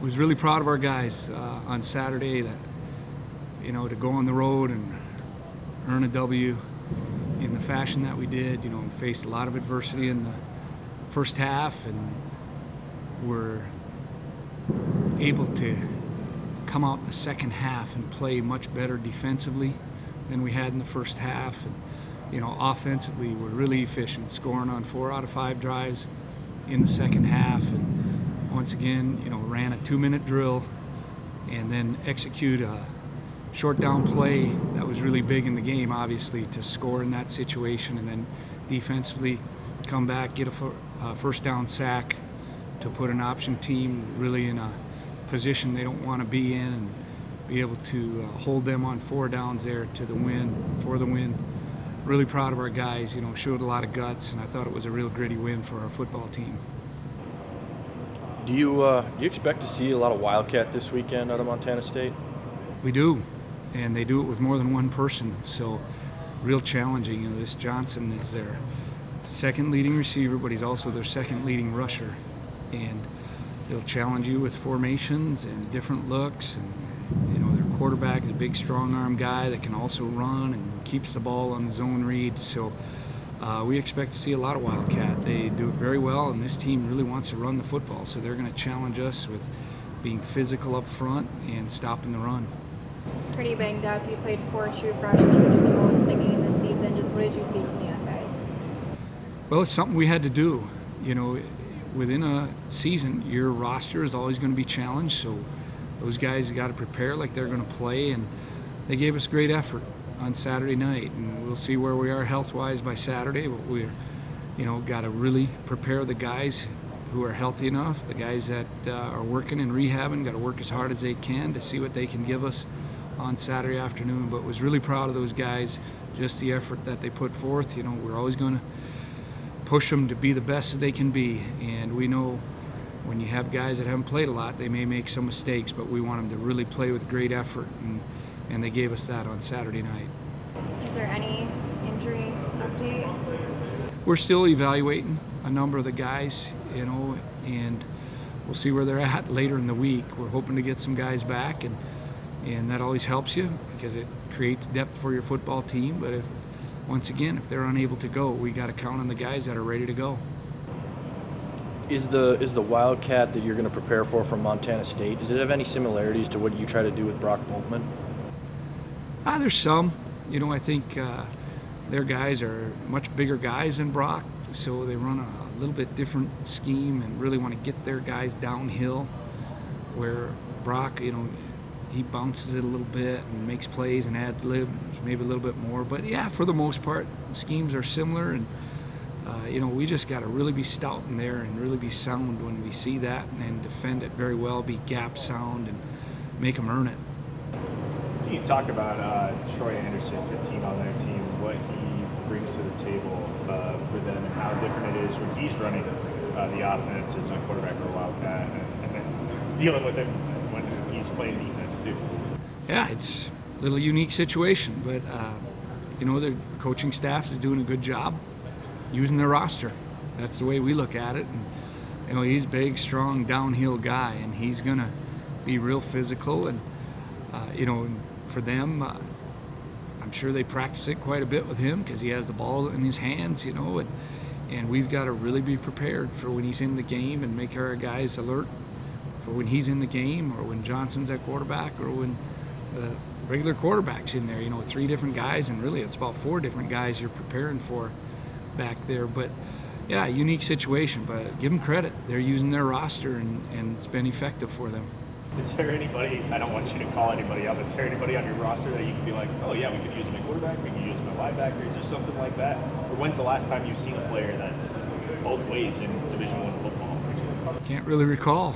was really proud of our guys on Saturday that, to go on the road and earn a W in the fashion that we did. We faced a lot of adversity in the first half, and we're able to come out the second half and play much better defensively than we had in the first half. And, offensively, we're really efficient, scoring on 4 out of 5 drives in the second half. And once again, ran a 2-minute drill and then execute a short down play that was really big in the game, obviously, to score in that situation, and then defensively come back, get a first down sack to put an option team really in a position they don't want to be in, and be able to hold them on 4 downs there for the win. Really proud of our guys, showed a lot of guts, and I thought it was a real gritty win for our football team. Do you expect to see a lot of Wildcat this weekend out of Montana State? We do, and they do it with more than one person, so real challenging. This Johnson is their second leading receiver, but he's also their second leading rusher, and they'll challenge you with formations and different looks. And their quarterback is a big, strong arm guy that can also run and keeps the ball on the zone read. So we expect to see a lot of Wildcat. They do it very well, and this team really wants to run the football, so they're going to challenge us with being physical up front and stopping the run. Pretty banged up. You played 4 true freshmen, which is the most in a game this season. Just what did you see from the young guys? Well, it's something we had to do. Within a season, your roster is always going to be challenged, so those guys got to prepare like they're going to play, and they gave us great effort on Saturday night, and we'll see where we are health-wise by Saturday, but we're, got to really prepare the guys who are healthy enough, the guys that are working and rehabbing, got to work as hard as they can to see what they can give us on Saturday afternoon. But was really proud of those guys, just the effort that they put forth. We're always going to push them to be the best that they can be, and we know when you have guys that haven't played a lot, they may make some mistakes, but we want them to really play with great effort, and they gave us that on Saturday night. Is there any injury update? We're still evaluating a number of the guys, and we'll see where they're at later in the week. We're hoping to get some guys back, and that always helps you because it creates depth for your football team. But once again, if they're unable to go, we got to count on the guys that are ready to go. Is the Wildcat that you're going to prepare for from Montana State, does it have any similarities to what you try to do with Brock Boltman? There's some. I think their guys are much bigger guys than Brock, so they run a little bit different scheme and really want to get their guys downhill, where Brock, he bounces it a little bit and makes plays and adds maybe a little bit more. But yeah, for the most part, schemes are similar, and we just got to really be stout in there and really be sound when we see that, and defend it very well, be gap sound, and make them earn it. Can you talk about Troy Anderson, 15 on that team, what he brings to the table for them, and how different it is when he's running the offense as a quarterback for a Wildcat, and then dealing with him when he's playing defense too? Yeah, it's a little unique situation, but their coaching staff is doing a good job using their roster. That's the way we look at it. And he's a big, strong, downhill guy, and he's gonna be real physical. And for them, I'm sure they practice it quite a bit with him because he has the ball in his hands. And we've got to really be prepared for when he's in the game and make our guys alert for when he's in the game, or when Johnson's at quarterback, or when the regular quarterback's in there. 3 different guys, and really it's about 4 different guys you're preparing for back there. But yeah, unique situation, but give them credit. They're using their roster, and it's been effective for them. Is there anybody, I don't want you to call anybody up, is there anybody on your roster that you can be like, oh yeah, we could use him at quarterback, we could use him at linebacker? Is there something like that? Or when's the last time you've seen a player that both ways in Division I football? Can't really recall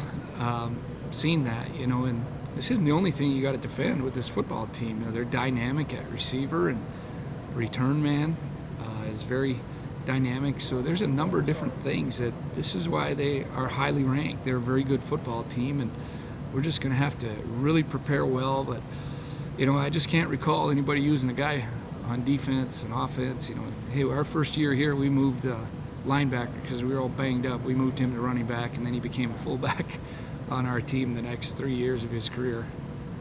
seeing that, and this isn't the only thing you got to defend with this football team. They're dynamic at receiver, and return man is very dynamic. So there's a number of different things that this is why they are highly ranked. They're a very good football team, and we're just going to have to really prepare well. But, I just can't recall anybody using a guy on defense and offense. Hey, our first year here, we moved linebacker because we were all banged up. We moved him to running back, and then he became a fullback on our team the next 3 years of his career.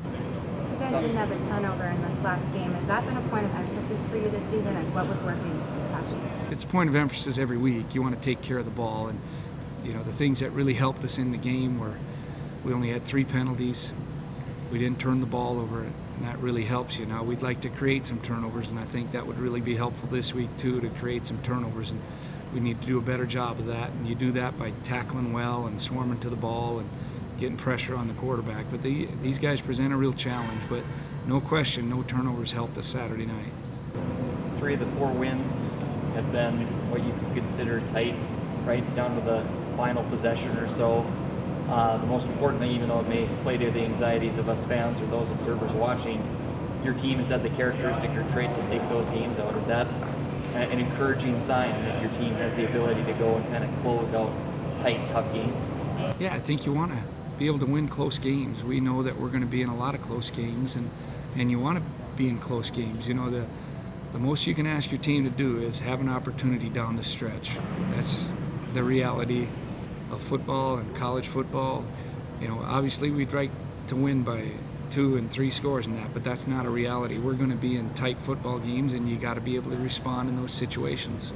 You guys didn't have a turnover in this last game. Has that been a point of emphasis for you this season, and what was working this past week? It's a point of emphasis every week. You want to take care of the ball, and the things that really helped us in the game were we only had 3 penalties. We didn't turn the ball over, and that really helps you. Now we'd like to create some turnovers, and I think that would really be helpful this week too, to create some turnovers, and we need to do a better job of that. And you do that by tackling well and swarming to the ball and getting pressure on the quarterback. But these guys present a real challenge, but no question, no turnovers helped us Saturday night. 3 of the 4 wins have been what you could consider tight, right down to the final possession or so. The most important thing, even though it may play to the anxieties of us fans or those observers watching, your team has had the characteristic or trait to dig those games out. Is that an encouraging sign that your team has the ability to go and kind of close out tight, tough games? Yeah, I think you want to be able to win close games. We know that we're going to be in a lot of close games, and you want to be in close games. The most you can ask your team to do is have an opportunity down the stretch. That's the reality of football and college football. Obviously we'd like to win by 2 and 3 scores in that, but that's not a reality. We're going to be in tight football games, and you got to be able to respond in those situations.